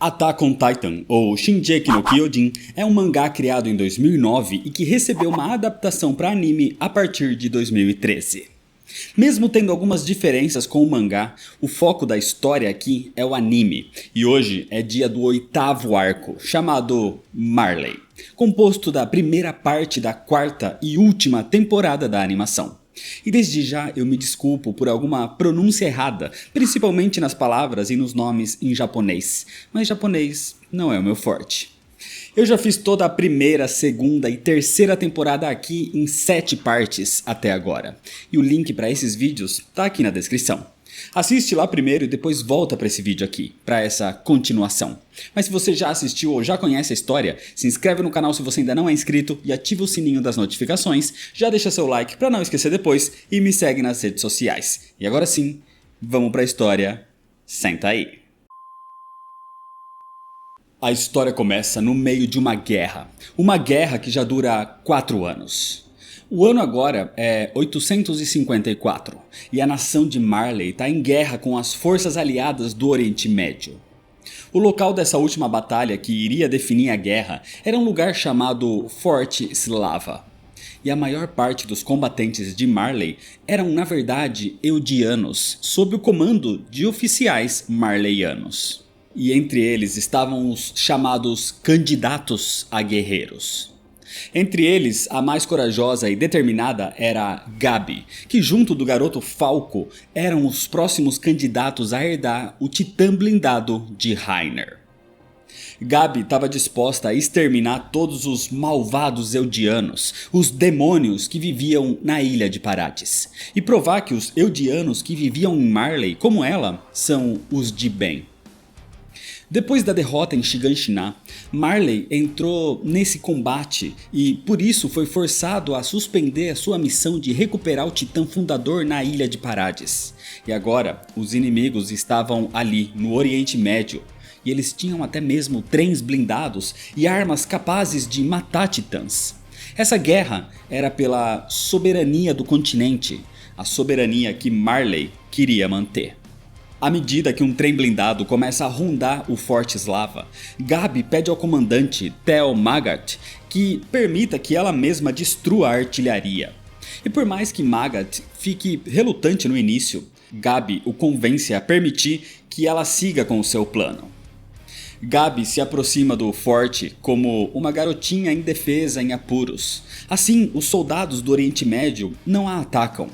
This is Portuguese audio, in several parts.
Attack on Titan, ou Shingeki no Kyojin, é um mangá criado em 2009 e que recebeu uma adaptação para anime a partir de 2013. Mesmo tendo algumas diferenças com o mangá, o foco da história aqui é o anime, e hoje é dia do 8º arco, chamado Marley, composto da primeira parte da 4ª e última temporada da animação. E desde já eu me desculpo por alguma pronúncia errada, principalmente nas palavras e nos nomes em japonês, mas japonês não é o meu forte. Eu já fiz toda a primeira, segunda e terceira temporada aqui em 7 partes até agora, e o link para esses vídeos tá aqui na descrição. Assiste lá primeiro e depois volta para esse vídeo aqui, para essa continuação. Mas se você já assistiu ou já conhece a história, se inscreve no canal se você ainda não é inscrito e ativa o sininho das notificações, já deixa seu like para não esquecer depois e me segue nas redes sociais. E agora sim, vamos para a história, senta aí. A história começa no meio de uma guerra que já dura 4 anos. O ano agora é 854 e a nação de Marley está em guerra com as forças aliadas do Oriente Médio. O local dessa última batalha que iria definir a guerra era um lugar chamado Forte Slava. E a maior parte dos combatentes de Marley eram na verdade Eldianos, sob o comando de oficiais marleyanos. E entre eles estavam os chamados candidatos a guerreiros. Entre eles, a mais corajosa e determinada era Gabi, que junto do garoto Falco eram os próximos candidatos a herdar o titã blindado de Reiner. Gabi estava disposta a exterminar todos os malvados Eldianos, os demônios que viviam na ilha de Parades, e provar que os Eldianos que viviam em Marley, como ela, são os de bem. Depois da derrota em Shiganshina, Marley entrou nesse combate e por isso foi forçado a suspender a sua missão de recuperar o titã fundador na ilha de Parades. E agora, os inimigos estavam ali no Oriente Médio e eles tinham até mesmo trens blindados e armas capazes de matar titãs. Essa guerra era pela soberania do continente, a soberania que Marley queria manter. À medida que um trem blindado começa a rondar o Forte Slava, Gabi pede ao comandante Tel Magat que permita que ela mesma destrua a artilharia. E por mais que Magat fique relutante no início, Gabi o convence a permitir que ela siga com o seu plano. Gabi se aproxima do forte como uma garotinha indefesa em apuros. Assim, os soldados do Oriente Médio não a atacam,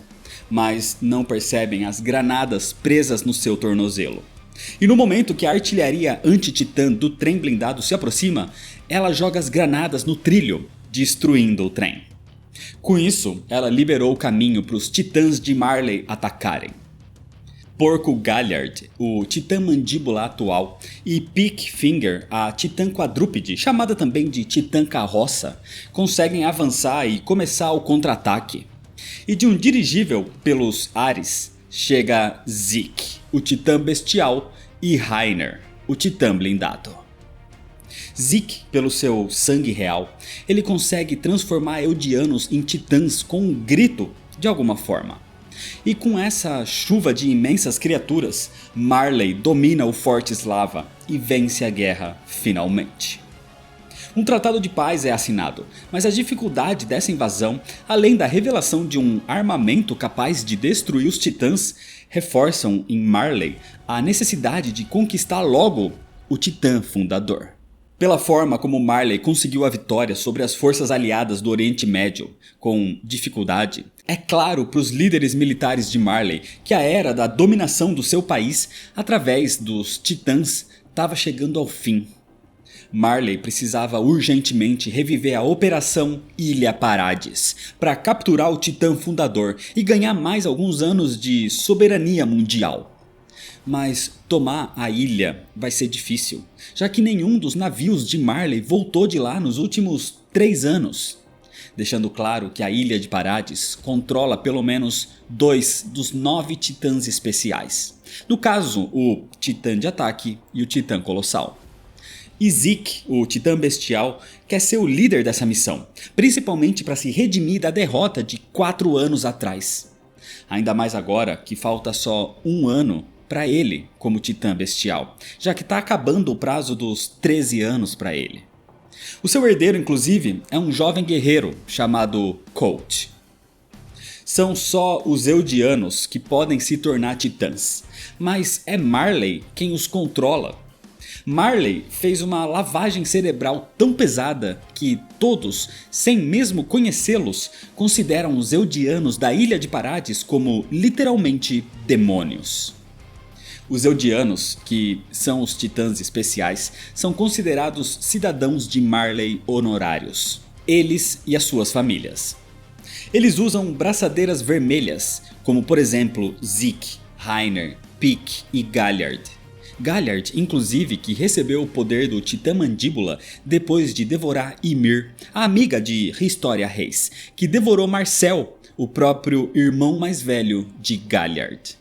mas não percebem as granadas presas no seu tornozelo. E no momento que a artilharia anti-titã do trem blindado se aproxima, ela joga as granadas no trilho, destruindo o trem. Com isso, ela liberou o caminho para os titãs de Marley atacarem. Porco Galliard, o titã mandíbula atual, e Pick Finger, a titã quadrúpede, chamada também de titã carroça, conseguem avançar e começar o contra-ataque. E de um dirigível pelos ares chega Zeke, o titã bestial, e Reiner, o titã blindado. Zeke, pelo seu sangue real, ele consegue transformar Eldianos em titãs com um grito de alguma forma. E com essa chuva de imensas criaturas, Marley domina o Forte Slava e vence a guerra finalmente. Um tratado de paz é assinado, mas a dificuldade dessa invasão, além da revelação de um armamento capaz de destruir os titãs, reforçam em Marley a necessidade de conquistar logo o titã fundador. Pela forma como Marley conseguiu a vitória sobre as forças aliadas do Oriente Médio, com dificuldade, é claro para os líderes militares de Marley que a era da dominação do seu país através dos titãs estava chegando ao fim. Marley precisava urgentemente reviver a Operação Ilha Parades para capturar o titã fundador e ganhar mais alguns anos de soberania mundial. Mas tomar a ilha vai ser difícil, já que nenhum dos navios de Marley voltou de lá nos últimos 3 anos. Deixando claro que a Ilha de Parades controla pelo menos 2 dos 9 titãs especiais. No caso, o Titã de Ataque e o Titã Colossal. E Zeke, o titã bestial, quer ser o líder dessa missão, principalmente para se redimir da derrota de 4 anos atrás. Ainda mais agora que falta só 1 ano para ele como titã bestial, já que está acabando o prazo dos 13 anos para ele. O seu herdeiro, inclusive, é um jovem guerreiro chamado Colt. São só os Eldianos que podem se tornar titãs, mas é Marley quem os controla. Marley fez uma lavagem cerebral tão pesada que todos, sem mesmo conhecê-los, consideram os Eldianos da Ilha de Parades como literalmente demônios. Os Eldianos, que são os titãs especiais, são considerados cidadãos de Marley honorários, eles e as suas famílias. Eles usam braçadeiras vermelhas, como por exemplo Zeke, Reiner, Pique e Galliard. Galliard, inclusive, que recebeu o poder do Titã Mandíbula depois de devorar Ymir, a amiga de Historia Reis, que devorou Marcel, o próprio irmão mais velho de Galliard.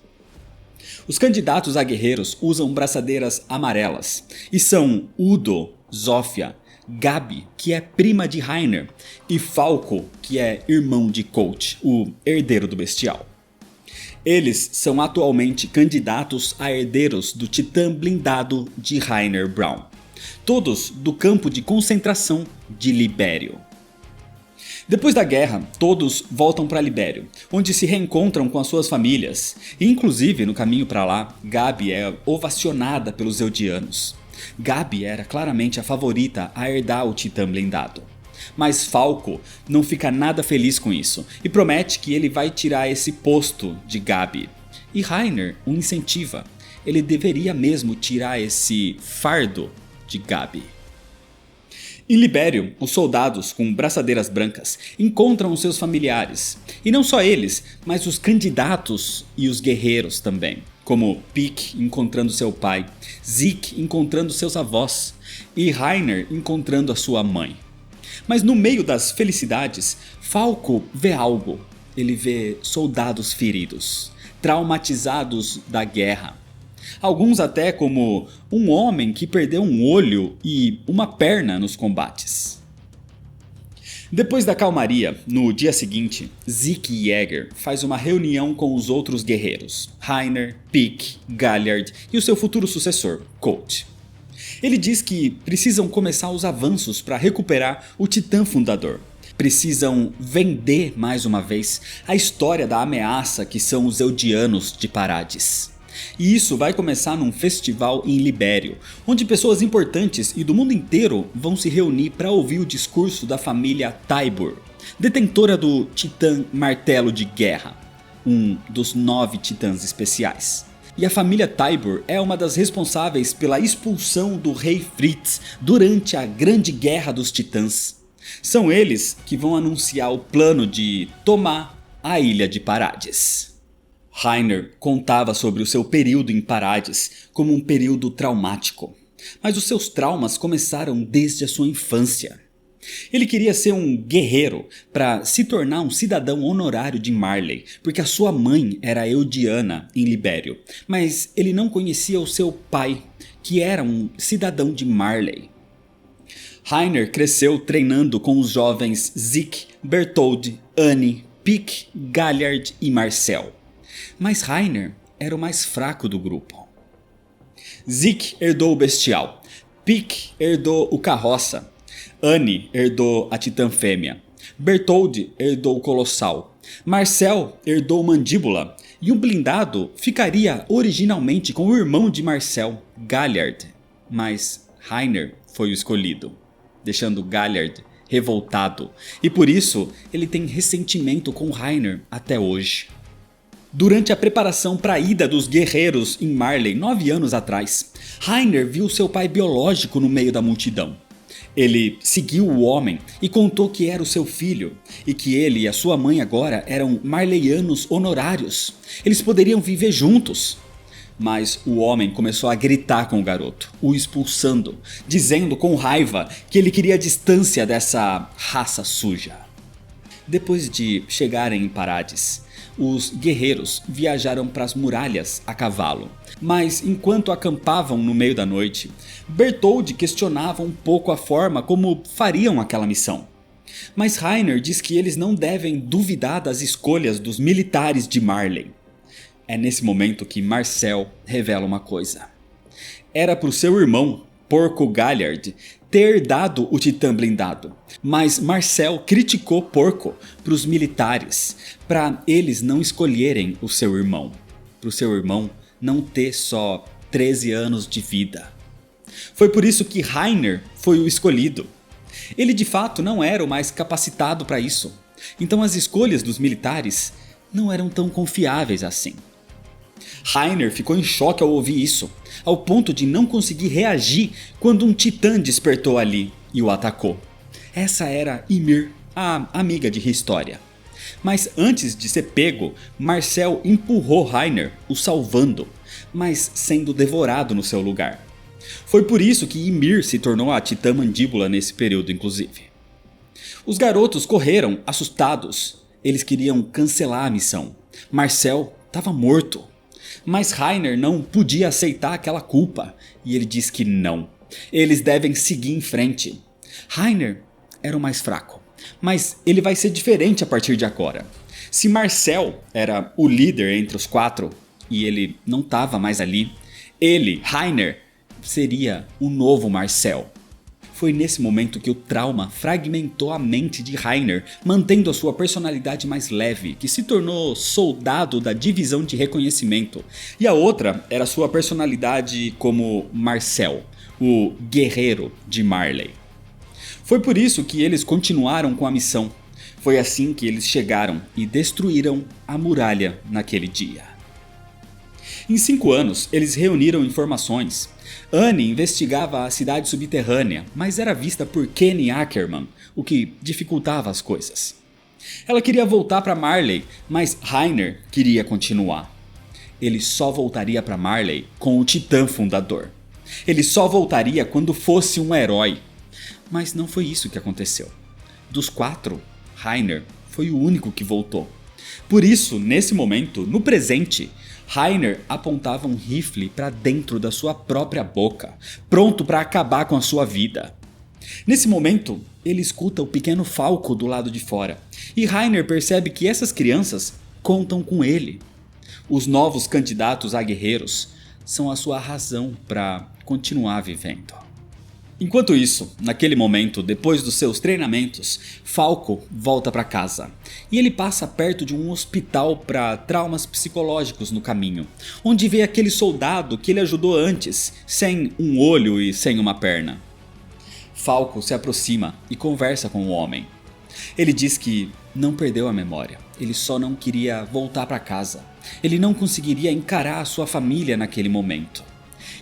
Os candidatos a guerreiros usam braçadeiras amarelas e são Udo, Zofia, Gabi, que é prima de Reiner, e Falco, que é irmão de Colt, o herdeiro do bestial. Eles são atualmente candidatos a herdeiros do titã blindado de Reiner Braun, todos do campo de concentração de Libério. Depois da guerra, todos voltam para Libério, onde se reencontram com as suas famílias, e inclusive no caminho para lá, Gabi é ovacionada pelos Eldianos. Gabi era claramente a favorita a herdar o titã blindado. Mas Falco não fica nada feliz com isso e promete que ele vai tirar esse posto de Gabi. E Reiner o incentiva. Ele deveria mesmo tirar esse fardo de Gabi. Em Libério, os soldados com braçadeiras brancas encontram os seus familiares. E não só eles, mas os candidatos e os guerreiros também. Como Pique encontrando seu pai, Zeke encontrando seus avós e Reiner encontrando a sua mãe. Mas no meio das felicidades, Falco vê algo. Ele vê soldados feridos, traumatizados da guerra. Alguns até como um homem que perdeu um olho e uma perna nos combates. Depois da calmaria, no dia seguinte, Zeke Jäger faz uma reunião com os outros guerreiros, Reiner, Pique, Galliard e o seu futuro sucessor, Colt. Ele diz que precisam começar os avanços para recuperar o Titã Fundador. Precisam vender mais uma vez a história da ameaça que são os Eldianos de Parades. E isso vai começar num festival em Libério, onde pessoas importantes e do mundo inteiro vão se reunir para ouvir o discurso da família Tybur, detentora do Titã Martelo de Guerra, um dos 9 titãs especiais. E a família Tybur é uma das responsáveis pela expulsão do rei Fritz durante a Grande Guerra dos Titãs. São eles que vão anunciar o plano de tomar a Ilha de Parades. Reiner contava sobre o seu período em Parades como um período traumático, mas os seus traumas começaram desde a sua infância. Ele queria ser um guerreiro para se tornar um cidadão honorário de Marley, porque a sua mãe era Eldiana em Libério, mas ele não conhecia o seu pai, que era um cidadão de Marley. Reiner cresceu treinando com os jovens Zeke, Berthold, Annie, Pique, Galliard e Marcel. Mas Reiner era o mais fraco do grupo. Zeke herdou o bestial, Pique herdou o carroça, Annie herdou a titã fêmea, Berthold herdou o colossal, Marcel herdou o mandíbula e o blindado ficaria originalmente com o irmão de Marcel, Galliard, mas Reiner foi o escolhido, deixando Galliard revoltado e por isso ele tem ressentimento com Reiner até hoje. Durante a preparação para a ida dos guerreiros em Marley 9 anos atrás, Reiner viu seu pai biológico no meio da multidão. Ele seguiu o homem e contou que era o seu filho e que ele e a sua mãe agora eram marleyanos honorários. Eles poderiam viver juntos. Mas o homem começou a gritar com o garoto, o expulsando, dizendo com raiva que ele queria a distância dessa raça suja. Depois de chegarem em Parades, os guerreiros viajaram para as muralhas a cavalo. Mas enquanto acampavam no meio da noite, Berthold questionava um pouco a forma como fariam aquela missão. Mas Reiner diz que eles não devem duvidar das escolhas dos militares de Marley. É nesse momento que Marcel revela uma coisa. Era para o seu irmão, Porco Galliard, ter dado o Titã blindado, mas Marcel criticou Porco para os militares, para eles não escolherem o seu irmão, para o seu irmão não ter só 13 anos de vida. Foi por isso que Rainer foi o escolhido. Ele de fato não era o mais capacitado para isso, então as escolhas dos militares não eram tão confiáveis assim. Rainer ficou em choque ao ouvir isso, ao ponto de não conseguir reagir quando um titã despertou ali e o atacou. Essa era Ymir, a amiga de História. Mas antes de ser pego, Marcel empurrou Rainer, o salvando, mas sendo devorado no seu lugar. Foi por isso que Ymir se tornou a Titã Mandíbula nesse período inclusive. Os garotos correram, assustados. Eles queriam cancelar a missão. Marcel estava morto. Mas Rainer não podia aceitar aquela culpa e ele diz que não. Eles devem seguir em frente. Rainer era o mais fraco, mas ele vai ser diferente a partir de agora. Se Marcel era o líder entre os 4 e ele não estava mais ali, ele, Rainer, seria o novo Marcel. Foi nesse momento que o trauma fragmentou a mente de Rainer, mantendo a sua personalidade mais leve, que se tornou soldado da divisão de reconhecimento. E a outra era sua personalidade como Marcel, o guerreiro de Marley. Foi por isso que eles continuaram com a missão. Foi assim que eles chegaram e destruíram a muralha naquele dia. Em 5 anos, eles reuniram informações. Annie investigava a cidade subterrânea, mas era vista por Kenny Ackerman, o que dificultava as coisas. Ela queria voltar para Marley, mas Rainer queria continuar. Ele só voltaria para Marley com o Titã Fundador. Ele só voltaria quando fosse um herói. Mas não foi isso que aconteceu. Dos 4, Rainer foi o único que voltou. Por isso, nesse momento, no presente, Rainer apontava um rifle para dentro da sua própria boca, pronto para acabar com a sua vida. Nesse momento, ele escuta o pequeno Falco do lado de fora, e Rainer percebe que essas crianças contam com ele. Os novos candidatos a guerreiros são a sua razão para continuar vivendo. Enquanto isso, naquele momento, depois dos seus treinamentos, Falco volta para casa e ele passa perto de um hospital para traumas psicológicos no caminho, onde vê aquele soldado que ele ajudou antes, sem um olho e sem uma perna. Falco se aproxima e conversa com o homem. Ele diz que não perdeu a memória, ele só não queria voltar para casa. Ele não conseguiria encarar a sua família naquele momento.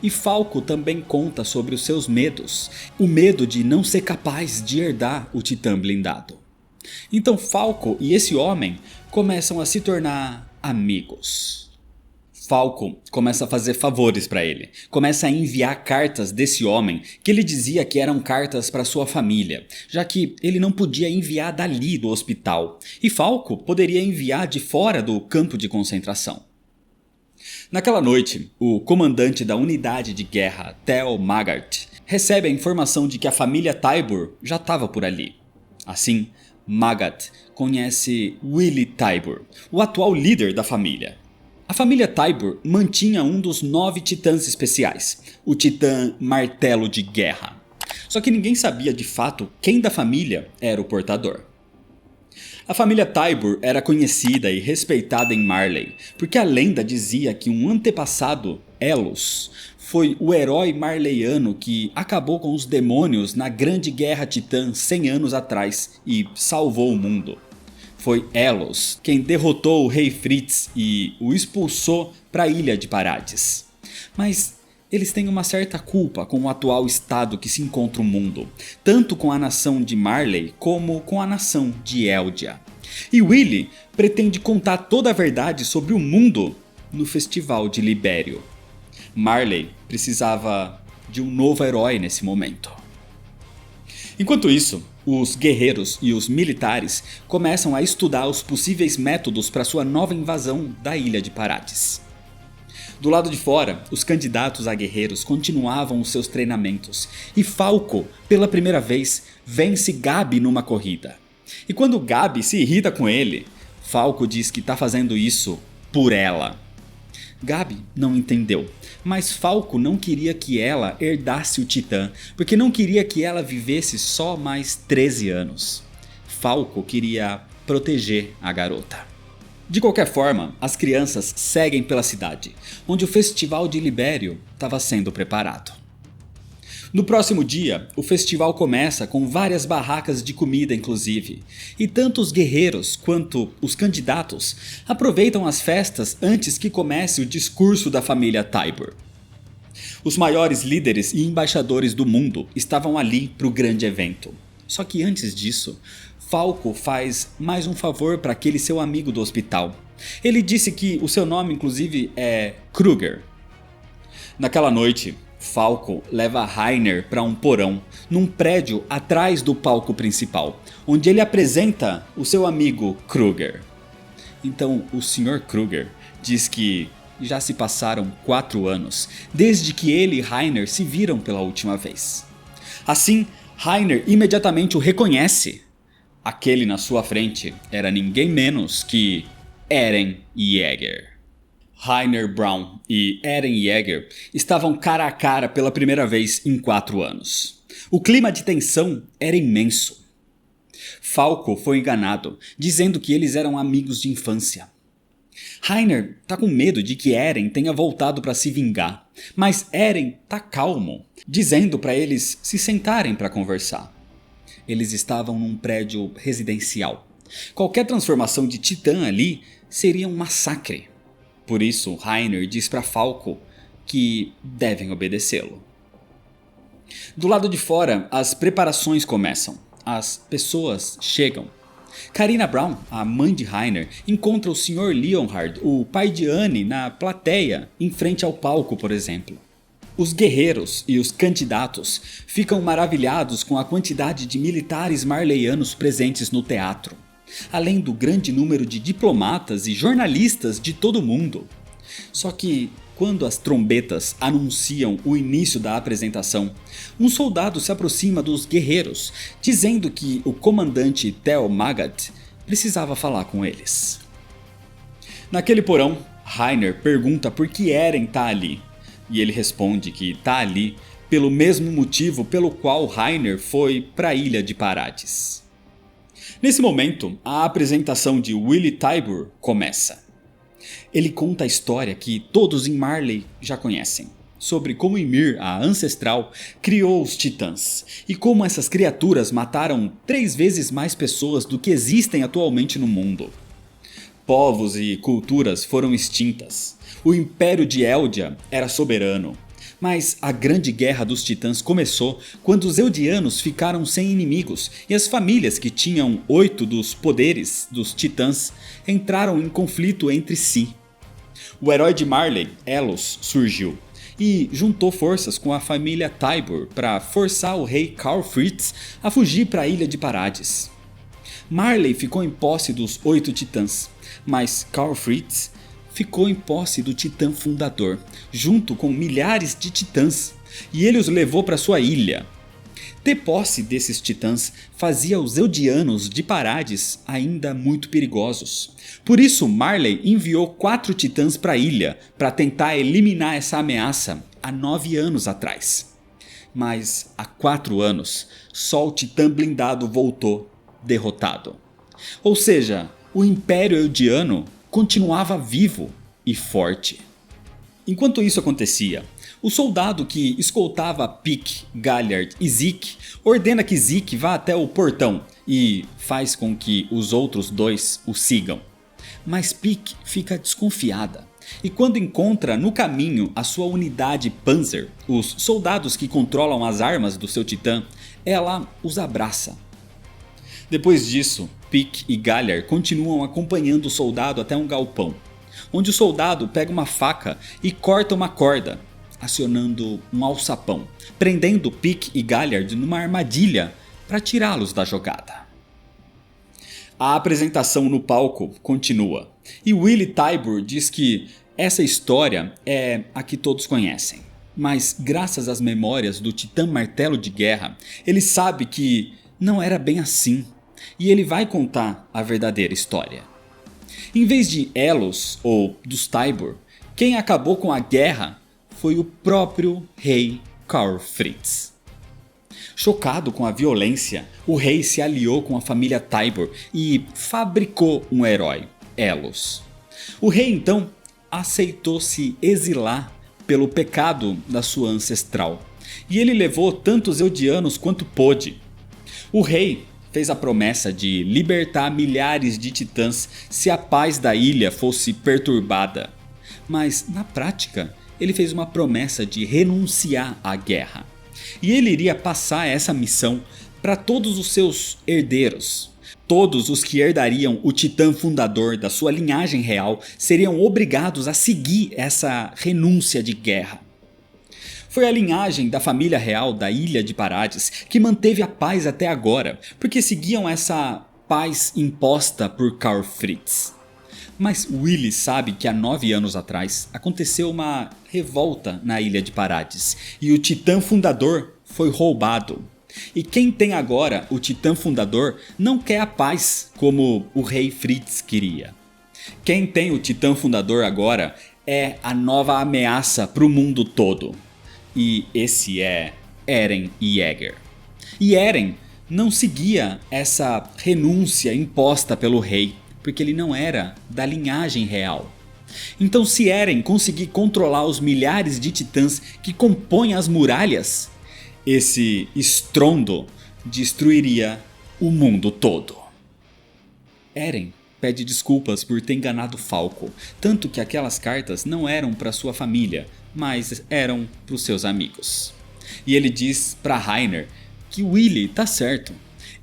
E Falco também conta sobre os seus medos, o medo de não ser capaz de herdar o Titã blindado. Então Falco e esse homem começam a se tornar amigos. Falco começa a fazer favores para ele, começa a enviar cartas desse homem que ele dizia que eram cartas para sua família, já que ele não podia enviar dali do hospital, e Falco poderia enviar de fora do campo de concentração. Naquela noite, o comandante da unidade de guerra, Theo Maggart, recebe a informação de que a família Tybur já estava por ali. Assim, Maggart conhece Willy Tybur, o atual líder da família. A família Tybur mantinha um dos 9 titãs especiais, o Titã Martelo de Guerra. Só que ninguém sabia de fato quem da família era o portador. A família Tybur era conhecida e respeitada em Marley, porque a lenda dizia que um antepassado, Elos, foi o herói marleyano que acabou com os demônios na Grande Guerra Titã 100 anos atrás e salvou o mundo. Foi Elos quem derrotou o rei Fritz e o expulsou para a ilha de Parades. Mas eles têm uma certa culpa com o atual estado que se encontra o mundo, tanto com a nação de Marley como com a nação de Eldia. E Willy pretende contar toda a verdade sobre o mundo no festival de Libério. Marley precisava de um novo herói nesse momento. Enquanto isso, os guerreiros e os militares começam a estudar os possíveis métodos para sua nova invasão da ilha de Parades. Do lado de fora, os candidatos a guerreiros continuavam os seus treinamentos e Falco, pela primeira vez, vence Gabi numa corrida. E quando Gabi se irrita com ele, Falco diz que está fazendo isso por ela. Gabi não entendeu, mas Falco não queria que ela herdasse o Titã, porque não queria que ela vivesse só mais 13 anos. Falco queria proteger a garota. De qualquer forma, as crianças seguem pela cidade, onde o festival de Libério estava sendo preparado. No próximo dia, o festival começa com várias barracas de comida inclusive, e tanto os guerreiros quanto os candidatos aproveitam as festas antes que comece o discurso da família Tybur. Os maiores líderes e embaixadores do mundo estavam ali para o grande evento. Só que antes disso, Falco faz mais um favor para aquele seu amigo do hospital. Ele disse que o seu nome inclusive é Kruger. Naquela noite, Falco leva Rainer para um porão, num prédio atrás do palco principal, onde ele apresenta o seu amigo Kruger. Então o Sr. Kruger diz que já se passaram 4 anos desde que ele e Rainer se viram pela última vez. Assim, Rainer imediatamente o reconhece. Aquele na sua frente era ninguém menos que Eren Yeager. Rainer Braun e Eren Yeager estavam cara a cara pela primeira vez em 4 anos. O clima de tensão era imenso. Falco foi enganado, dizendo que eles eram amigos de infância. Rainer tá com medo de que Eren tenha voltado para se vingar, mas Eren tá calmo, dizendo para eles se sentarem para conversar. Eles estavam num prédio residencial. Qualquer transformação de Titã ali seria um massacre. Por isso, Rainer diz para Falco que devem obedecê-lo. Do lado de fora, as preparações começam. As pessoas chegam. Carina Braun, a mãe de Rainer, encontra o Sr. Leonhard, o pai de Anne, na plateia, em frente ao palco, por exemplo. Os guerreiros e os candidatos ficam maravilhados com a quantidade de militares marleyanos presentes no teatro, além do grande número de diplomatas e jornalistas de todo o mundo. Só que, quando as trombetas anunciam o início da apresentação, um soldado se aproxima dos guerreiros, dizendo que o comandante Tel Magat precisava falar com eles. Naquele porão, Rainer pergunta por que Eren tá ali, e ele responde que tá ali pelo mesmo motivo pelo qual Rainer foi para a ilha de Parades. Nesse momento, a apresentação de Willy Tybur começa. Ele conta a história que todos em Marley já conhecem, sobre como Ymir, a ancestral, criou os titãs, e como essas criaturas mataram 3 vezes mais pessoas do que existem atualmente no mundo. Povos e culturas foram extintas, o Império de Eldia era soberano. Mas a grande guerra dos titãs começou quando os Eldianos ficaram sem inimigos e as famílias que tinham 8 dos poderes dos titãs entraram em conflito entre si. O herói de Marley, Elos, surgiu e juntou forças com a família Tybur para forçar o rei Karl Fritz a fugir para a ilha de Parades. Marley ficou em posse dos 8 titãs, mas Karl Fritz ficou em posse do Titã Fundador, junto com milhares de titãs, e ele os levou para sua ilha. Ter posse desses titãs fazia os Eldianos de Parades ainda muito perigosos. Por isso Marley enviou 4 titãs para a ilha para tentar eliminar essa ameaça há 9 anos atrás. Mas há 4 anos, só o Titã Blindado voltou derrotado. Ou seja, o Império Eldiano continuava vivo e forte. Enquanto isso acontecia, o soldado que escoltava Pique, Galliard e Zeke ordena que Zeke vá até o portão e faz com que os outros 2 o sigam. Mas Pique fica desconfiada e quando encontra no caminho a sua unidade Panzer, os soldados que controlam as armas do seu titã, ela os abraça. Depois disso, Pique e Galliard continuam acompanhando o soldado até um galpão, onde o soldado pega uma faca e corta uma corda, acionando um alçapão, prendendo Pique e Galliard numa armadilha para tirá-los da jogada. A apresentação no palco continua, e Willy Tybur diz que essa história é a que todos conhecem. Mas graças às memórias do Titã Martelo de Guerra, ele sabe que não era bem assim. E ele vai contar a verdadeira história. Em vez de Elos ou dos Tybur, Quem acabou com a guerra foi o próprio rei Karl Fritz. Chocado com a violência, o rei se aliou com a família Tybur e fabricou um herói, Elos. O rei então aceitou se exilar pelo pecado da sua ancestral, e ele levou tantos eldianos quanto pôde. O rei fez a promessa de libertar milhares de titãs se a paz da ilha fosse perturbada, mas na prática ele fez uma promessa de renunciar à guerra. E ele iria passar essa missão para todos os seus herdeiros. Todos os que herdariam o titã fundador da sua linhagem real seriam obrigados a seguir essa renúncia de guerra. Foi a linhagem da família real da Ilha de Parades que manteve a paz até agora, porque seguiam essa paz imposta por Karl Fritz. Mas Willy sabe que há 9 anos atrás aconteceu uma revolta na Ilha de Parades e o titã fundador foi roubado. E quem tem agora o titã fundador não quer a paz como o rei Fritz queria. Quem tem o titã fundador agora é a nova ameaça para o mundo todo. E esse é Eren Yeager. E Eren não seguia essa renúncia imposta pelo rei, porque ele não era da linhagem real. Então se Eren conseguir controlar os milhares de titãs que compõem as muralhas, esse estrondo destruiria o mundo todo. Eren pede desculpas por ter enganado Falco, tanto que aquelas cartas não eram para sua família, mas eram para os seus amigos. E ele diz para Reiner que Willy tá certo,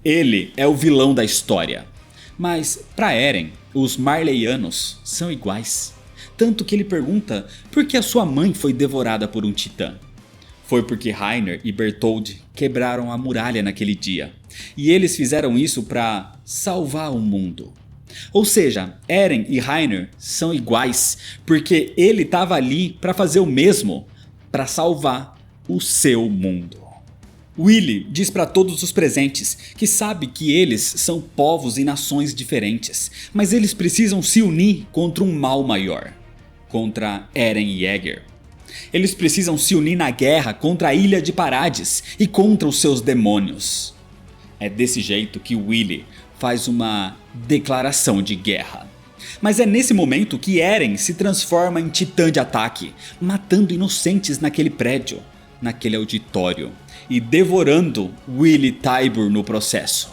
ele é o vilão da história. Mas para Eren, os Marleyanos são iguais. Tanto que ele pergunta por que a sua mãe foi devorada por um titã. Foi porque Reiner e Bertholdt quebraram a muralha naquele dia. E eles fizeram isso para salvar o mundo. Ou seja, Eren e Reiner são iguais, porque ele estava ali para fazer o mesmo, para salvar o seu mundo. Willy diz para todos os presentes que sabe que eles são povos e nações diferentes, mas eles precisam se unir contra um mal maior, contra Eren Yeager. Eles precisam se unir na guerra contra a Ilha de Parades e contra os seus demônios. É desse jeito que Willy faz uma declaração de guerra. Mas é nesse momento que Eren se transforma em titã de ataque, matando inocentes naquele prédio, naquele auditório, e devorando Willy Tybur no processo.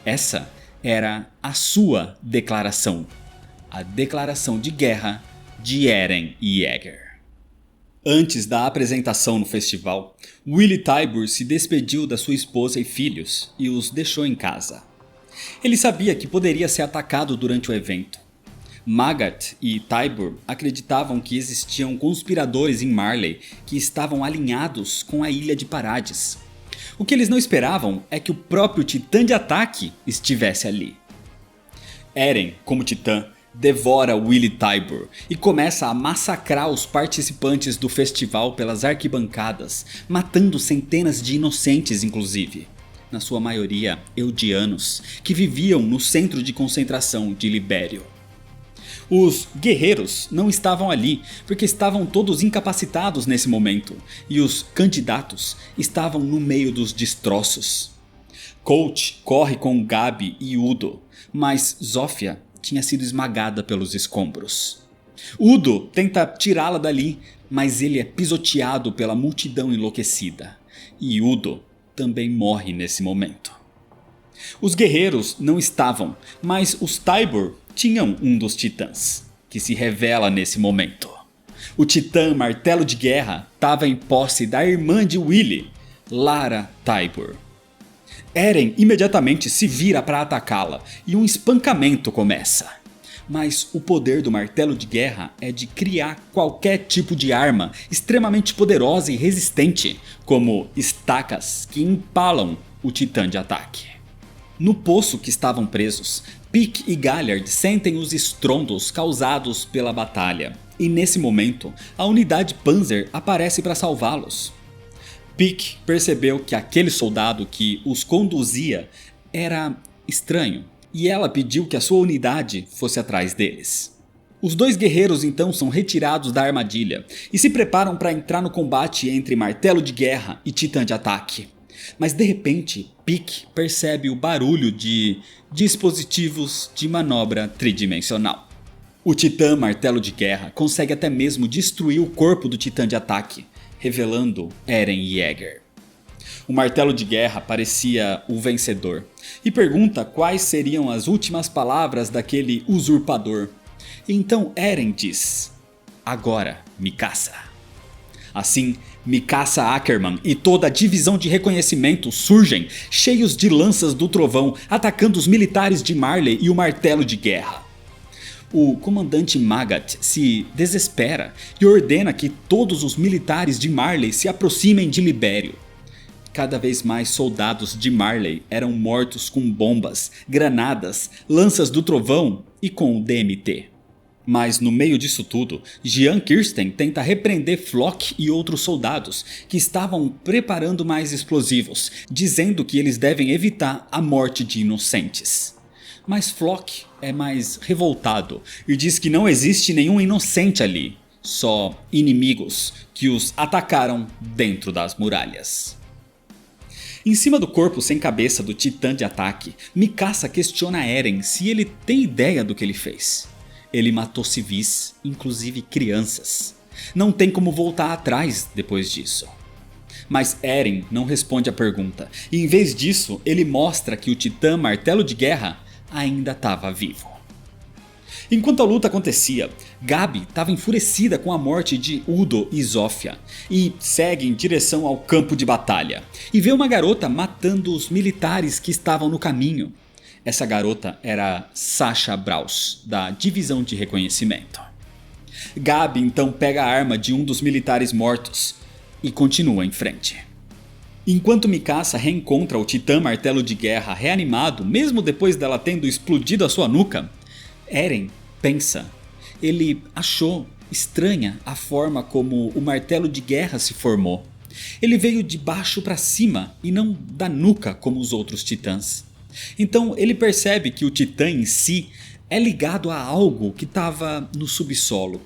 Essa era a sua declaração, a declaração de guerra de Eren Yeager. Antes da apresentação no festival, Willy Tybur se despediu da sua esposa e filhos e os deixou em casa. Ele sabia que poderia ser atacado durante o evento. Magath e Tybur acreditavam que existiam conspiradores em Marley que estavam alinhados com a Ilha de Parades. O que eles não esperavam é que o próprio titã de ataque estivesse ali. Eren, como titã, devora Willy Tybur e começa a massacrar os participantes do festival pelas arquibancadas, matando centenas de inocentes inclusive, na sua maioria eldianos, que viviam no centro de concentração de Libério. Os guerreiros não estavam ali porque estavam todos incapacitados nesse momento e os candidatos estavam no meio dos destroços. Colt corre com Gabi e Udo, mas Zofia tinha sido esmagada pelos escombros. Udo tenta tirá-la dali, mas ele é pisoteado pela multidão enlouquecida. E Udo também morre nesse momento. Os guerreiros não estavam, mas os Tybur tinham um dos titãs, que se revela nesse momento. O titã Martelo de Guerra estava em posse da irmã de Willy, Lara Tybur. Eren imediatamente se vira para atacá-la e um espancamento começa. Mas o poder do Martelo de Guerra é de criar qualquer tipo de arma extremamente poderosa e resistente, como estacas que empalam o titã de ataque. No poço que estavam presos, Pyke e Galliard sentem os estrondos causados pela batalha, e nesse momento a unidade Panzer aparece para salvá-los. Pyke percebeu que aquele soldado que os conduzia era estranho, e ela pediu que a sua unidade fosse atrás deles. Os dois guerreiros então são retirados da armadilha e se preparam para entrar no combate entre Martelo de Guerra e Titã de Ataque. Mas de repente, Pique percebe o barulho de dispositivos de manobra tridimensional. O Titã Martelo de Guerra consegue até mesmo destruir o corpo do Titã de Ataque, revelando Eren Yeager. O Martelo de Guerra parecia o vencedor e pergunta quais seriam as últimas palavras daquele usurpador. Então Eren diz: "Agora, Mikasa." Assim, Mikasa Ackerman e toda a divisão de reconhecimento surgem, cheios de lanças do trovão, atacando os militares de Marley e o Martelo de Guerra. O comandante Magat se desespera e ordena que todos os militares de Marley se aproximem de Libério. Cada vez mais soldados de Marley eram mortos com bombas, granadas, lanças do trovão e com o DMT. Mas no meio disso tudo, Jean Kirsten tenta repreender Floch e outros soldados que estavam preparando mais explosivos, dizendo que eles devem evitar a morte de inocentes. Mas Floch é mais revoltado e diz que não existe nenhum inocente ali, só inimigos que os atacaram dentro das muralhas. Em cima do corpo sem cabeça do Titã de Ataque, Mikasa questiona Eren se ele tem ideia do que ele fez. Ele matou civis, inclusive crianças. Não tem como voltar atrás depois disso. Mas Eren não responde a pergunta, e em vez disso ele mostra que o Titã Martelo de Guerra ainda estava vivo. Enquanto a luta acontecia, Gabi estava enfurecida com a morte de Udo e Zofia e segue em direção ao campo de batalha e vê uma garota matando os militares que estavam no caminho. Essa garota era Sasha Braus, da divisão de reconhecimento. Gabi então pega a arma de um dos militares mortos e continua em frente. Enquanto Mikasa reencontra o Titã Martelo de Guerra reanimado, mesmo depois dela tendo explodido a sua nuca, Eren pensa. Ele achou estranha a forma como o Martelo de Guerra se formou. Ele veio de baixo para cima e não da nuca como os outros titãs. Então ele percebe que o Titã em si é ligado a algo que estava no subsolo.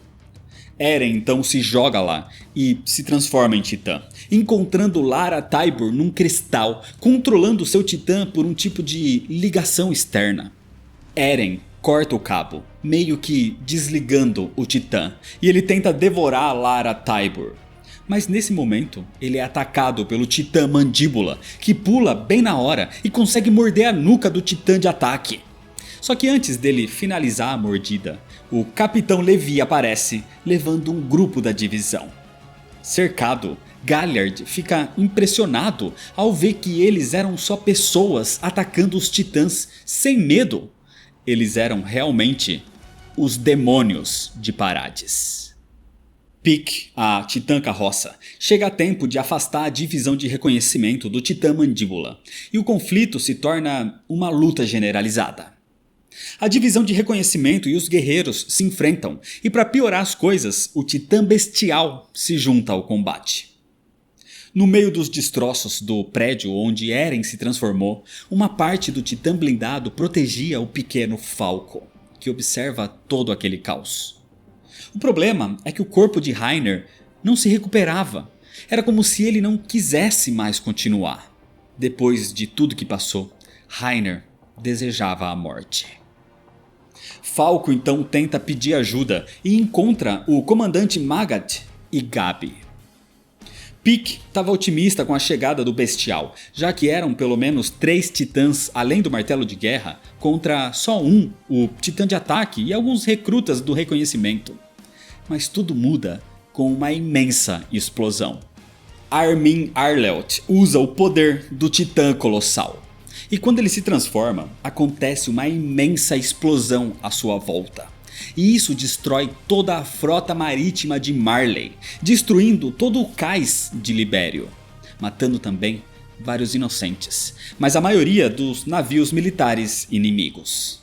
Eren então se joga lá e se transforma em Titã, encontrando Lara Tybur num cristal, controlando seu Titã por um tipo de ligação externa. Eren corta o cabo, meio que desligando o Titã, e ele tenta devorar Lara Tybur. Mas nesse momento, ele é atacado pelo Titã Mandíbula, que pula bem na hora e consegue morder a nuca do Titã de Ataque. Só que antes dele finalizar a mordida, o Capitão Levi aparece, levando um grupo da divisão. Cercado, Galliard fica impressionado ao ver que eles eram só pessoas atacando os titãs sem medo. Eles eram realmente os demônios de Parades. Pique, a Titã Carroça, chega a tempo de afastar a divisão de reconhecimento do Titã Mandíbula, e o conflito se torna uma luta generalizada. A divisão de reconhecimento e os guerreiros se enfrentam, e para piorar as coisas, o Titã Bestial se junta ao combate. No meio dos destroços do prédio onde Eren se transformou, uma parte do Titã blindado protegia o pequeno Falco, que observa todo aquele caos. O problema é que o corpo de Reiner não se recuperava. Era como se ele não quisesse mais continuar. Depois de tudo que passou, Reiner desejava a morte. Falco então tenta pedir ajuda e encontra o comandante Magat e Gabi. Pique estava otimista com a chegada do Bestial, já que eram pelo menos 3 titãs além do Martelo de Guerra contra só um, o Titã de Ataque e alguns recrutas do reconhecimento. Mas tudo muda com uma imensa explosão. Armin Arlelt usa o poder do Titã Colossal. E quando ele se transforma, acontece uma imensa explosão à sua volta. E isso destrói toda a frota marítima de Marley, destruindo todo o cais de Libério, matando também vários inocentes, mas a maioria dos navios militares inimigos.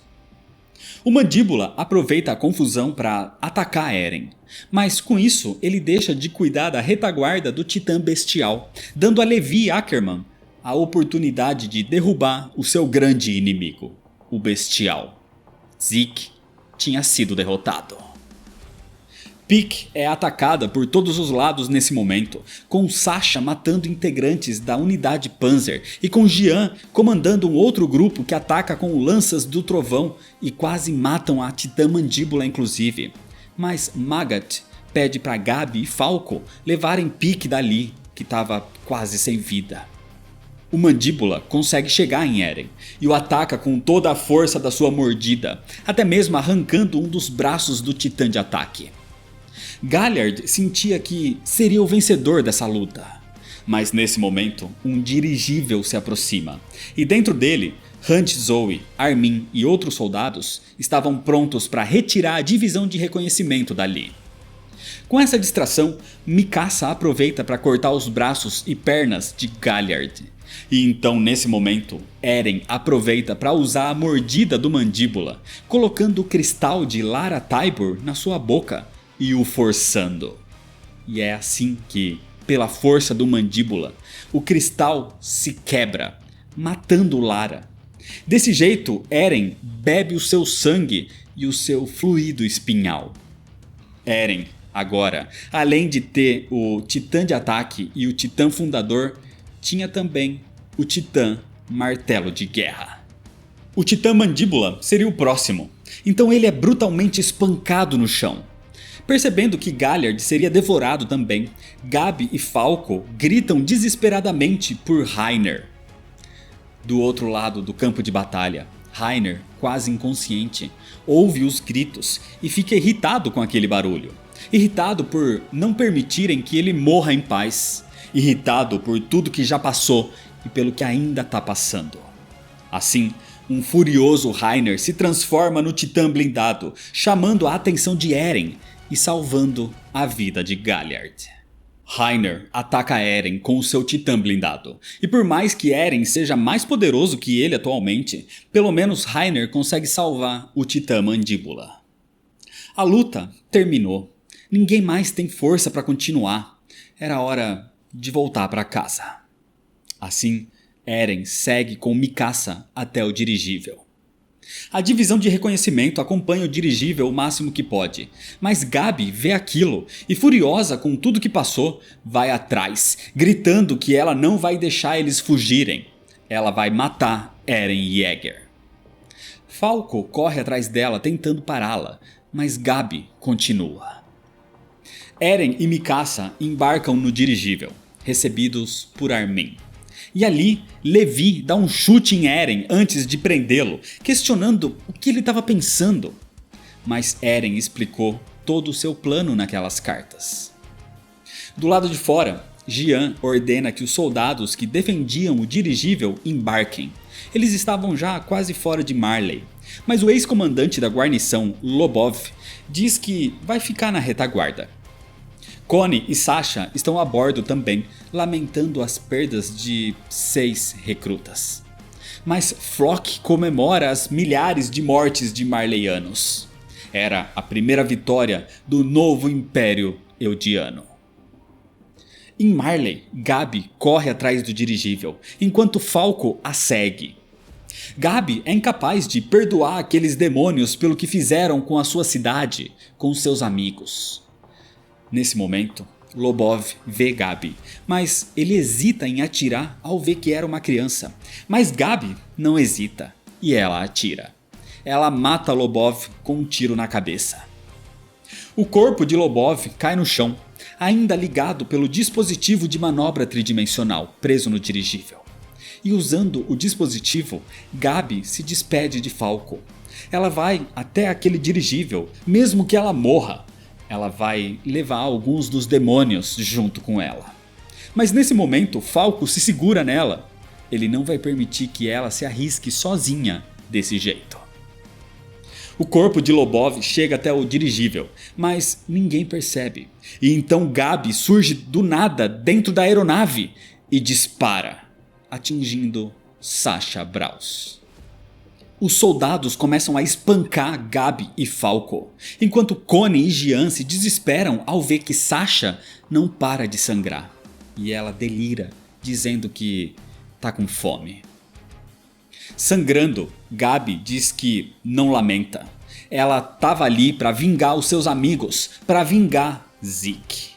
O Mandíbula aproveita a confusão para atacar Eren, mas com isso ele deixa de cuidar da retaguarda do Titã Bestial, dando a Levi Ackerman a oportunidade de derrubar o seu grande inimigo, o Bestial. Zeke tinha sido derrotado. Pieck é atacada por todos os lados nesse momento, com Sasha matando integrantes da unidade Panzer e com Jian comandando um outro grupo que ataca com lanças do trovão e quase matam a Titã Mandíbula inclusive. Mas Magat pede para Gabi e Falco levarem Pieck dali, que estava quase sem vida. O Mandíbula consegue chegar em Eren e o ataca com toda a força da sua mordida, até mesmo arrancando um dos braços do titã de ataque. Galliard sentia que seria o vencedor dessa luta, mas nesse momento um dirigível se aproxima e dentro dele Hunt, Zoe, Armin e outros soldados estavam prontos para retirar a divisão de reconhecimento dali. Com essa distração, Mikasa aproveita para cortar os braços e pernas de Galliard. E então nesse momento, Eren aproveita para usar a mordida do Mandíbula, colocando o cristal de Lara Tybur na sua boca e o forçando. E é assim que, pela força do Mandíbula, o cristal se quebra, matando Lara. Desse jeito, Eren bebe o seu sangue e o seu fluido espinhal. Eren, agora, além de ter o Titã de Ataque e o Titã Fundador, tinha também o Titã Martelo de Guerra. O Titã Mandíbula seria o próximo, então ele é brutalmente espancado no chão. Percebendo que Galliard seria devorado também, Gabi e Falco gritam desesperadamente por Reiner. Do outro lado do campo de batalha, Reiner, quase inconsciente, ouve os gritos e fica irritado com aquele barulho. Irritado por não permitirem que ele morra em paz. Irritado por tudo que já passou e pelo que ainda está passando. Assim, um furioso Reiner se transforma no Titã blindado, chamando a atenção de Eren e salvando a vida de Galliard. Reiner ataca Eren com o seu Titã blindado, e por mais que Eren seja mais poderoso que ele atualmente, pelo menos Reiner consegue salvar o Titã Mandíbula. A luta terminou, ninguém mais tem força para continuar, era hora de voltar para casa. Assim, Eren segue com Mikasa até o dirigível. A divisão de reconhecimento acompanha o dirigível o máximo que pode, mas Gabi vê aquilo e, furiosa com tudo que passou, vai atrás, gritando que ela não vai deixar eles fugirem. Ela vai matar Eren Yeager. Falco corre atrás dela tentando pará-la, mas Gabi continua. Eren e Mikasa embarcam no dirigível, recebidos por Armin. E ali, Levi dá um chute em Eren antes de prendê-lo, questionando o que ele estava pensando. Mas Eren explicou todo o seu plano naquelas cartas. Do lado de fora, Jian ordena que os soldados que defendiam o dirigível embarquem. Eles estavam já quase fora de Marley, mas o ex-comandante da guarnição, Lobov, diz que vai ficar na retaguarda. Connie e Sasha estão a bordo também, lamentando as perdas de 6 recrutas. Mas Floch comemora as milhares de mortes de marleyanos. Era a primeira vitória do novo Império Eldiano. Em Marley, Gabi corre atrás do dirigível, enquanto Falco a segue. Gabi é incapaz de perdoar aqueles demônios pelo que fizeram com a sua cidade, com seus amigos. Nesse momento, Lobov vê Gabi, mas ele hesita em atirar ao ver que era uma criança. Mas Gabi não hesita e ela atira. Ela mata Lobov com um tiro na cabeça. O corpo de Lobov cai no chão, ainda ligado pelo dispositivo de manobra tridimensional preso no dirigível. E usando o dispositivo, Gabi se despede de Falco. Ela vai até aquele dirigível, mesmo que ela morra. Ela vai levar alguns dos demônios junto com ela. Mas nesse momento, Falco se segura nela. Ele não vai permitir que ela se arrisque sozinha desse jeito. O corpo de Lobov chega até o dirigível, mas ninguém percebe. E então Gabi surge do nada dentro da aeronave e dispara, atingindo Sasha Braus. Os soldados começam a espancar Gabi e Falco, enquanto Connie e Jian se desesperam ao ver que Sasha não para de sangrar. E ela delira, dizendo que tá com fome. Sangrando, Gabi diz que não lamenta. Ela estava ali para vingar os seus amigos, para vingar Zeke.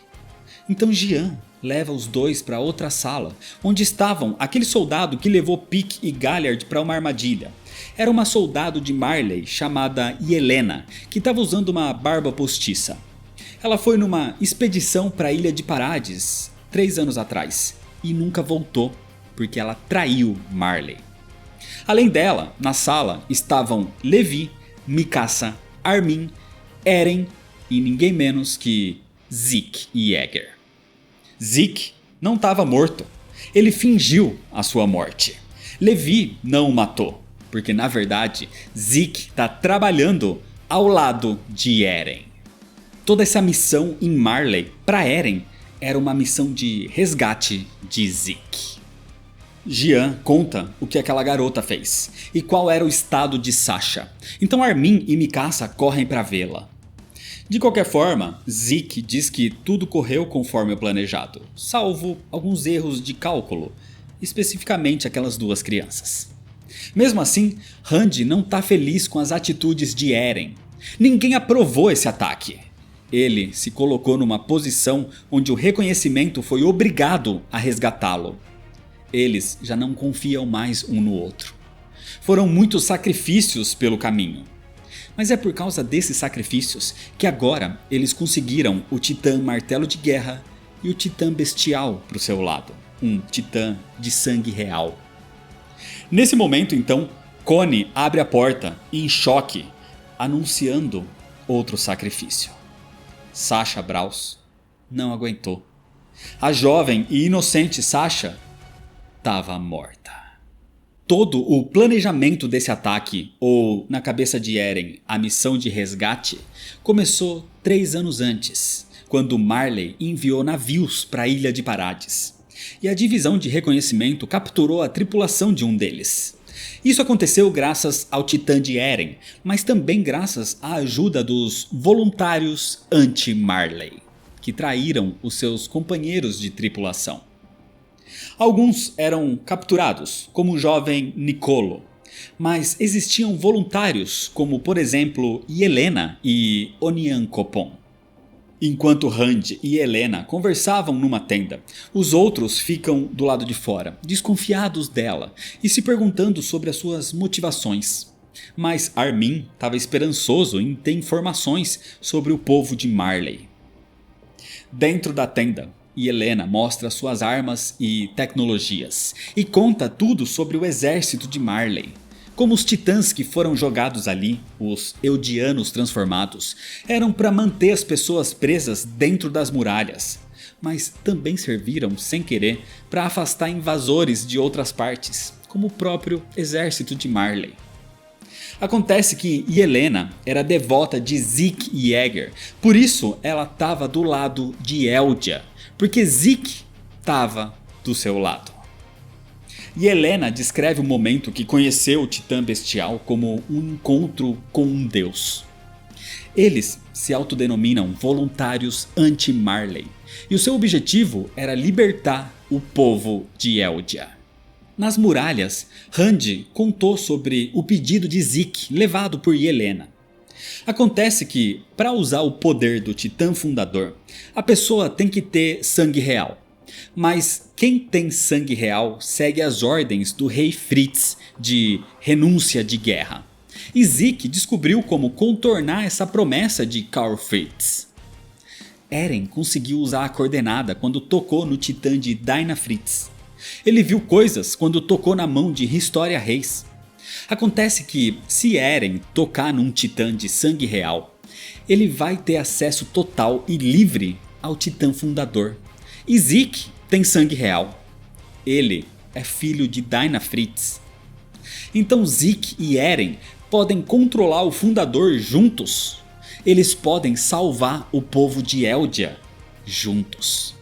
Então Jian leva os dois para outra sala, onde estavam aquele soldado que levou Pique e Galliard para uma armadilha. Era uma soldado de Marley chamada Yelena, que estava usando uma barba postiça. Ela foi numa expedição para a Ilha de Parades 3 anos atrás e nunca voltou, porque ela traiu Marley. Além dela, na sala estavam Levi, Mikasa, Armin, Eren e ninguém menos que Zeke Yeager. Zeke não estava morto, ele fingiu a sua morte. Levi não o matou, porque na verdade Zeke está trabalhando ao lado de Eren. Toda essa missão em Marley para Eren era uma missão de resgate de Zeke. Jian conta o que aquela garota fez e qual era o estado de Sasha. Então Armin e Mikasa correm para vê-la. De qualquer forma, Zeke diz que tudo correu conforme o planejado, salvo alguns erros de cálculo, especificamente aquelas 2 crianças. Mesmo assim, Randy não está feliz com as atitudes de Eren. Ninguém aprovou esse ataque. Ele se colocou numa posição onde o reconhecimento foi obrigado a resgatá-lo. Eles já não confiam mais um no outro. Foram muitos sacrifícios pelo caminho. Mas é por causa desses sacrifícios que agora eles conseguiram o Titã Martelo de Guerra e o Titã Bestial para o seu lado. Um Titã de sangue real. Nesse momento então, Connie abre a porta em choque, anunciando outro sacrifício. Sasha Braus não aguentou. A jovem e inocente Sasha estava morta. Todo o planejamento desse ataque, ou na cabeça de Eren, a missão de resgate, começou 3 anos antes, quando Marley enviou navios para a Ilha de Parades. E a divisão de reconhecimento capturou a tripulação de um deles. Isso aconteceu graças ao Titã de Eren, mas também graças à ajuda dos voluntários anti-Marley, que traíram os seus companheiros de tripulação. Alguns eram capturados, como o jovem Nicolo, mas existiam voluntários como por exemplo Yelena e Onyankopon. Enquanto Randy e Helena conversavam numa tenda, os outros ficam do lado de fora, desconfiados dela e se perguntando sobre as suas motivações. Mas Armin estava esperançoso em ter informações sobre o povo de Marley. Dentro da tenda, Yelena mostra suas armas e tecnologias e conta tudo sobre o exército de Marley. Como os titãs que foram jogados ali, os Eldianos transformados, eram para manter as pessoas presas dentro das muralhas, mas também serviram, sem querer, para afastar invasores de outras partes, como o próprio exército de Marley. Acontece que Yelena era devota de Zeke Yeager, por isso ela estava do lado de Eldia, porque Zeke estava do seu lado. Yelena descreve o momento que conheceu o Titã Bestial como um encontro com um deus. Eles se autodenominam voluntários anti-Marley e o seu objetivo era libertar o povo de Eldia. Nas muralhas, Randy contou sobre o pedido de Zeke levado por Yelena. Acontece que, para usar o poder do Titã Fundador, a pessoa tem que ter sangue real. Mas quem tem sangue real segue as ordens do rei Fritz de renúncia de guerra. E Zeke descobriu como contornar essa promessa de Karl Fritz. Eren conseguiu usar a coordenada quando tocou no titã de Dinah Fritz. Ele viu coisas quando tocou na mão de Historia Reis. Acontece que se Eren tocar num titã de sangue real, ele vai ter acesso total e livre ao Titã Fundador. E Zeke tem sangue real. Ele é filho de Dinah Fritz. Então Zeke e Eren podem controlar o Fundador juntos. Eles podem salvar o povo de Eldia juntos.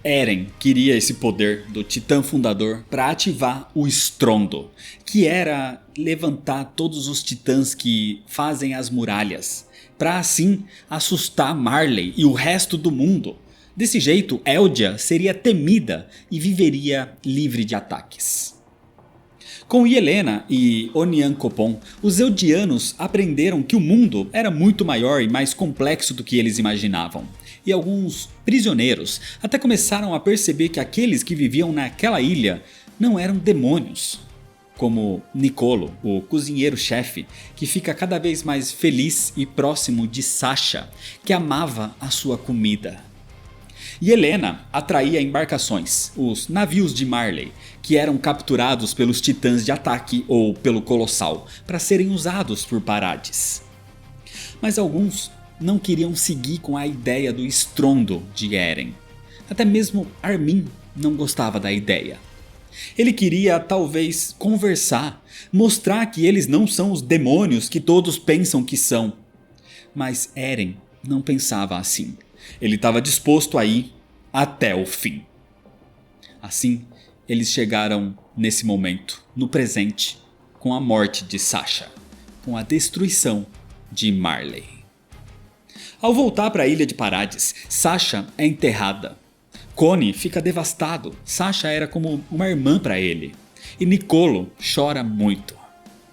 Eren queria esse poder do Titã Fundador para ativar o Estrondo, que era levantar todos os titãs que fazem as muralhas, para assim assustar Marley e o resto do mundo. Desse jeito, Eldia seria temida e viveria livre de ataques. Com Yelena e Onyankopon, os Eldianos aprenderam que o mundo era muito maior e mais complexo do que eles imaginavam. E alguns prisioneiros até começaram a perceber que aqueles que viviam naquela ilha não eram demônios. Como Nicolo, o cozinheiro-chefe, que fica cada vez mais feliz e próximo de Sasha, que amava a sua comida. E Helena atraía embarcações, os navios de Marley, que eram capturados pelos titãs de ataque ou pelo Colossal, para serem usados por Parades. Mas alguns não queriam seguir com a ideia do estrondo de Eren. Até mesmo Armin não gostava da ideia. Ele queria talvez conversar, mostrar que eles não são os demônios que todos pensam que são. Mas Eren não pensava assim. Ele estava disposto a ir até o fim. Assim, eles chegaram nesse momento, no presente, com a morte de Sasha, com a destruição de Marley. Ao voltar para a ilha de Parades, Sasha é enterrada. Connie fica devastado, Sasha era como uma irmã para ele. E Nicolo chora muito.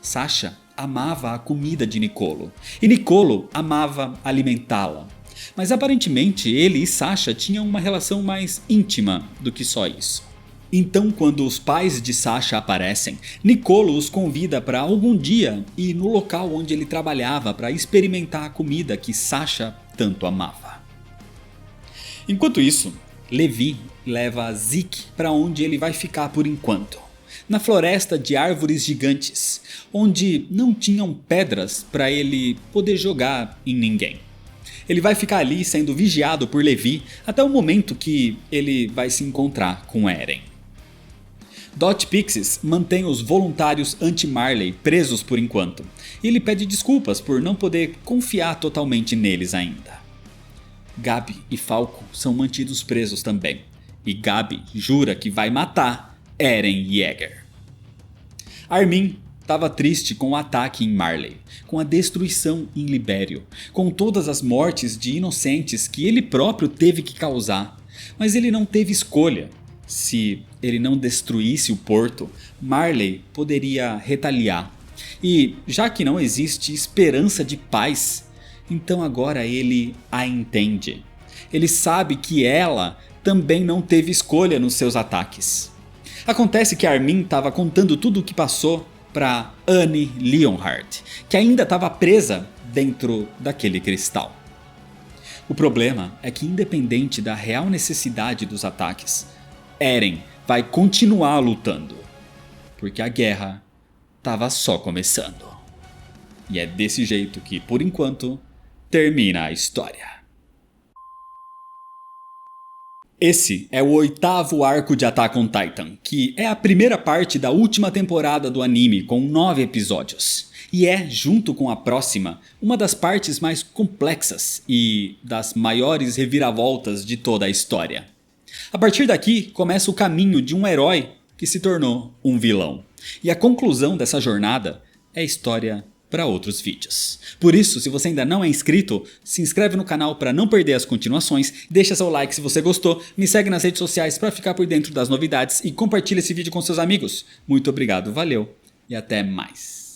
Sasha amava a comida de Nicolo, e Nicolo amava alimentá-la. Mas aparentemente ele e Sasha tinham uma relação mais íntima do que só isso. Então, quando os pais de Sasha aparecem, Nicolo os convida para algum dia ir no local onde ele trabalhava para experimentar a comida que Sasha tanto amava. Enquanto isso, Levi leva Zeke para onde ele vai ficar por enquanto, na floresta de árvores gigantes, onde não tinham pedras para ele poder jogar em ninguém. Ele vai ficar ali sendo vigiado por Levi até o momento que ele vai se encontrar com Eren. Dot Pixis mantém os voluntários anti-Marley presos por enquanto, e ele pede desculpas por não poder confiar totalmente neles ainda. Gabi e Falco são mantidos presos também, e Gabi jura que vai matar Eren Yeager. Armin estava triste com o ataque em Marley, com a destruição em Libério, com todas as mortes de inocentes que ele próprio teve que causar, mas ele não teve escolha. Se ele não destruísse o porto, Marley poderia retaliar. E já que não existe esperança de paz, então agora ele a entende. Ele sabe que ela também não teve escolha nos seus ataques. Acontece que Armin estava contando tudo o que passou para Annie Leonhardt, que ainda estava presa dentro daquele cristal. O problema é que, independente da real necessidade dos ataques, Eren vai continuar lutando, porque a guerra estava só começando. E é desse jeito que, por enquanto, termina a história. Esse é o 8º arco de Attack on Titan, que é a primeira parte da última temporada do anime, com 9 episódios. E é, junto com a próxima, uma das partes mais complexas e das maiores reviravoltas de toda a história. A partir daqui começa o caminho de um herói que se tornou um vilão. E a conclusão dessa jornada é história para outros vídeos. Por isso, se você ainda não é inscrito, se inscreve no canal para não perder as continuações, deixa seu like se você gostou, me segue nas redes sociais para ficar por dentro das novidades e compartilha esse vídeo com seus amigos. Muito obrigado, valeu e até mais.